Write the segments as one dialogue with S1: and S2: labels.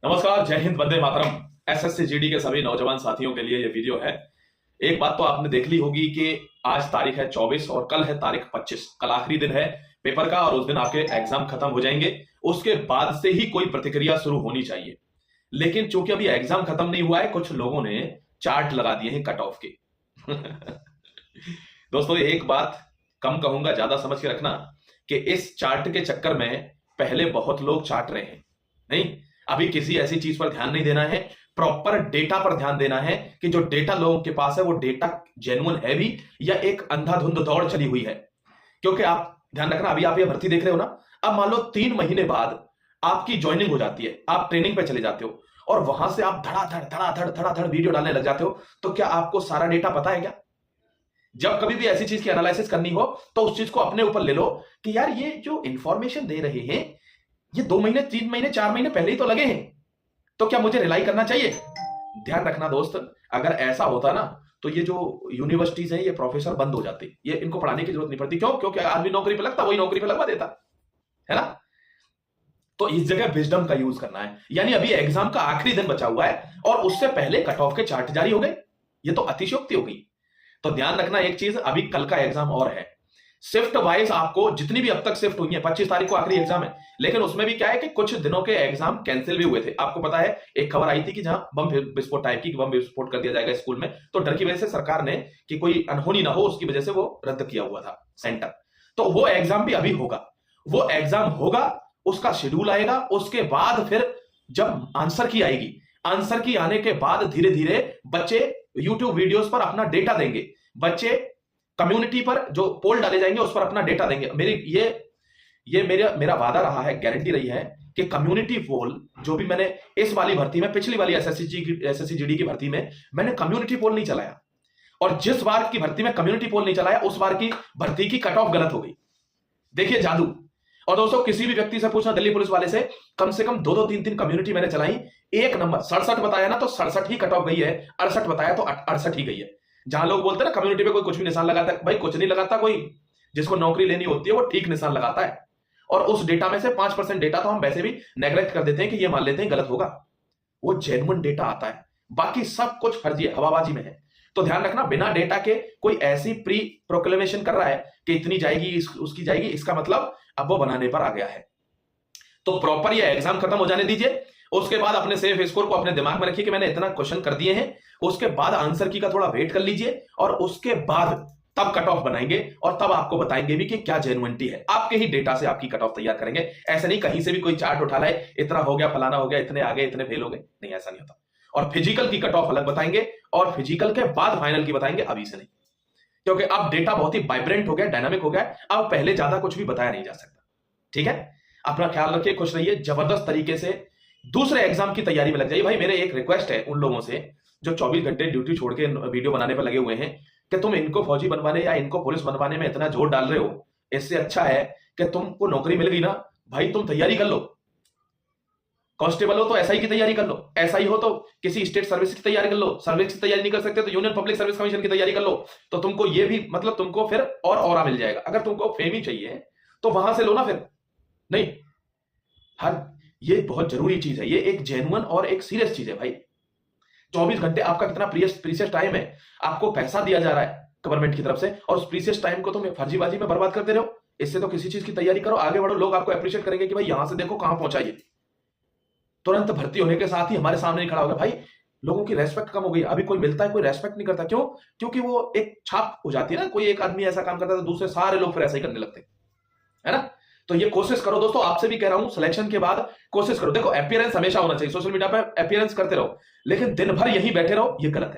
S1: नमस्कार, जय Hind, Vande Mataram. SSC GD के सभी नौजवान साथियों के लिए ये वीडियो है। एक बात तो आपने देख ली होगी कि आज तारीख है 24 और कल है तारीख 25। कल आखिरी दिन है पेपर का और उस दिन आपके एग्जाम खत्म हो जाएंगे। उसके बाद से ही कोई प्रतिक्रिया शुरू होनी चाहिए, लेकिन चूंकि अभी एग्जाम खत्म नहीं हुआ है, कुछ लोगों ने चार्ट लगा दिए हैं कट ऑफ के। दोस्तों, एक बात कम कहूंगा, ज्यादा समझ के रखना कि इस चार्ट के चक्कर में पहले बहुत लोग चाट रहे हैं। नहीं, अभी किसी ऐसी चीज पर ध्यान नहीं देना है, प्रॉपर डेटा पर ध्यान देना है कि जो डेटा लोगों के पास है वो डेटा जेन्युइन है भी या एक अंधाधुंध दौड़ चली हुई है। क्योंकि आप ध्यान रखना, अभी आप ये भर्ती देख रहे हो ना, अब मान लो 3 महीने बाद आपकी ज्वाइनिंग हो जाती है, आप ट्रेनिंग पे चले जाते हो और वहां से आप धड़ाधड़ वीडियो डालने लग जाते हो। तो क्या आपको सारा डेटा पता है क्या? जब कभी भी ऐसी चीज की एनालिसिस करनी हो तो उस चीज को अपने ऊपर ले लो कि यार ये जो इंफॉर्मेशन दे रहे हैं ये 2 महीने 3 महीने 4 महीने पहले ही तो लगे हैं, तो क्या मुझे रिलाई करना चाहिए? ध्यान रखना दोस्त, अगर ऐसा होता ना तो ये जो यूनिवर्सिटीज हैं ये प्रोफेसर बंद हो जाते, ये इनको पढ़ाने की जरूरत नहीं पड़ती। क्यों? क्योंकि आदमी नौकरी पे लगता, वही नौकरी पे लगवा देता है ना। तो इस जगह विजडम का यूज करना है। यानी अभी एग्जाम का आखिरी दिन बचा हुआ है और उससे पहले कट ऑफ के चार्ट जारी हो गए, ये तो अतिशयोक्ति हो गई। तो ध्यान रखना एक चीज, अभी कल का एग्जाम और है, शिफ्ट वाइज आपको जितनी भी अब तक शिफ्ट हुई है, 25 तारीख को आखिरी एग्जाम है, लेकिन उसमें भी क्या है कि कुछ दिनों के एग्जाम कैंसिल भी हुए थे। आपको पता है, एक खबर आई थी कि जहां बम विस्फोट टाइप की बम विस्फोट कर दिया जाएगा स्कूल में, तो डर की वजह से सरकार ने कि कोई अनहोनी ना हो उसकी वजह से वो रद्द किया हुआ था सेंटर। तो वो एग्जाम भी अभी होगा, वो एग्जाम होगा, उसका शेड्यूल आएगा। उसके बाद फिर जब आंसर की आएगी, आंसर की आने के बाद धीरे धीरे बच्चे यूट्यूब वीडियोस पर अपना डेटा देंगे, बच्चे कम्युनिटी पर जो पोल डाले जाएंगे उस पर अपना डेटा देंगे। मेरा वादा रहा है, गारंटी रही है कि कम्युनिटी पोल जो भी मैंने इस वाली भर्ती में, पिछली वाली एसएससी जीडी की भर्ती में मैंने कम्युनिटी पोल नहीं चलाया, और जिस बार की भर्ती में कम्युनिटी पोल नहीं चलाया उस बार की भर्ती की कट ऑफ गलत हो गई। देखिए जादू। और दोस्तों, किसी भी व्यक्ति से पूछना, दिल्ली पुलिस वाले से, कम 2-2 3-3 कम्युनिटी मैंने चलाई, एक नंबर 67 बताया ना तो 67 ही कट ऑफ गई है, 68 बताया तो 68 ही गई है। जहां लोग बोलते हैं ना कम्युनिटी पे कोई कुछ भी निशान लगाता है, भाई कुछ नहीं लगाता कोई। जिसको नौकरी लेनी होती है वो ठीक निशान लगाता है, और उस डेटा में से 5% डेटा तो हम वैसे भी नेग्लेक्ट कर देते हैं कि ये मान लेते हैं गलत होगा। वो जेन्युइन डेटा आता है, बाकी सब कुछ फर्जी हवाबाजी में है। तो ध्यान रखना, बिना डेटा के कोई ऐसी प्री प्रोक्लेमेशन कर रहा है कि इतनी जाएगी उसकी जाएगी, इसका मतलब अब वो बनाने पर आ गया है। तो प्रॉपर ये एग्जाम खत्म हो जाने दीजिए, उसके बाद अपने सेफ स्कोर को अपने दिमाग में रखिए कि मैंने इतना क्वेश्चन कर दिए हैं। उसके बाद आंसर की का थोड़ा वेट कर लीजिए और उसके बाद तब कट ऑफ बनाएंगे और तब आपको बताएंगे भी कि क्या जेन्युइनिटी है। आपके ही डेटा से आपकी कट ऑफ तैयार करेंगे। ऐसे नहीं कहीं से भी कोई चार्ट उठा लाए, इतना हो गया, फलाना हो गया, इतने आ गए, इतने फेल हो गए, नहीं, ऐसा नहीं होता। और फिजिकल की कट ऑफ अलग बताएंगे और फिजिकल के बाद फाइनल की बताएंगे, अभी से नहीं, क्योंकि अब डेटा बहुत ही वाइब्रेंट हो गया, डायनामिक हो गया, अब पहले ज्यादा कुछ भी बताया नहीं जा सकता। ठीक है, अपना ख्याल रखिए, खुश रहिए, जबरदस्त तरीके से दूसरे एग्जाम की तैयारी में लग जाइए। भाई मेरे एक रिक्वेस्ट है उन लोगों से जो 24 घंटे ड्यूटी छोड़ के वीडियो बनाने पर लगे हुए हैं कि तुम इनको फौजी बनवाने या इनको पुलिस बनवाने में इतना जोर डाल रहे हो, इससे अच्छा है कि तुमको नौकरी मिल गई ना भाई, तुम तैयारी कर लो। कांस्टेबल हो तो एसआई की तैयारी कर लो, एसआई हो तो किसी स्टेट सर्विस की तैयारी कर लो, सर्विस की तैयारी नहीं कर सकते तो यूनियन पब्लिक सर्विस कमीशन की तैयारी कर लो। तो तुमको ये भी मतलब तुमको फिर और मिल जाएगा। अगर तुमको फेम ही चाहिए तो वहां से लो ना, फिर नहीं। ये बहुत जरूरी चीज है, ये एक जेन्युइन और एक सीरियस चीज है भाई। 24 घंटे आपका कितना प्रीशियस टाइम है, आपको पैसा दिया जा रहा है गवर्नमेंट की तरफ से, और उस प्रीशियस टाइम को तुम फर्जीबाजी में बर्बाद करते रहो। इससे तो किसी चीज की तैयारी करो, आगे बढ़ो, लोग आपको अप्रिशिएट करेंगे कि भाई यहां से देखो कहां पहुंचा ये। तुरंत भर्ती होने के साथ ही हमारे सामने नहीं खड़ा होगा भाई, लोगों की रेस्पेक्ट कम हो गई। अभी कोई मिलता है, कोई रेस्पेक्ट नहीं करता। क्यों? क्योंकि वो एक छाप हो जाती है ना, कोई एक आदमी ऐसा काम करता है तो दूसरे सारे लोग फिर ऐसा ही करने लगते हैं ना। तो ये कोशिश करो दोस्तों, आपसे भी कह रहा हूं, सिलेक्शन के बाद कोशिश करो। देखो, अपीयरेंस हमेशा होना चाहिए, सोशल मीडिया पे अपीयरेंस करते रहो, लेकिन दिन भर यहीं बैठे रहो, ये गलत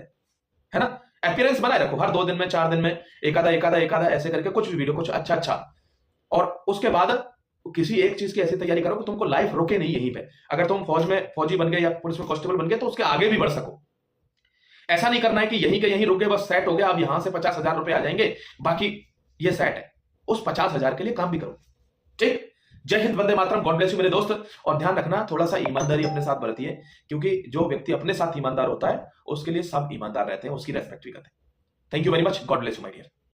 S1: है ना। अपीयरेंस बनाए रखो, हर 2 दिन में 4 दिन में एक आधा ऐसे करके कुछ भी वीडियो, कुछ अच्छा, और उसके बाद किसी एक चीज की ऐसी तैयारी करो कि तुमको लाइफ रोके नहीं यहीं पे। अगर तुम फौजी बन गए या पुलिस में कांस्टेबल बन गए तो उसके आगे भी बढ़ सको। ऐसा नहीं करना है कि यहीं के यहीं रुके, बस सेट हो गया, अब यहां से 50,000 रुपए आ जाएंगे, बाकी ये सेट है। उस 50,000 के लिए काम भी करो। ठीक, जय Hind, Vande Mataram, God bless you मेरे दोस्त। और ध्यान रखना, थोड़ा सा ईमानदारी अपने साथ बरतिए, क्योंकि जो व्यक्ति अपने साथ ईमानदार होता है उसके लिए सब ईमानदार रहते हैं, उसकी रेस्पेक्ट भी करते हैं। Thank you very much, God bless you my dear.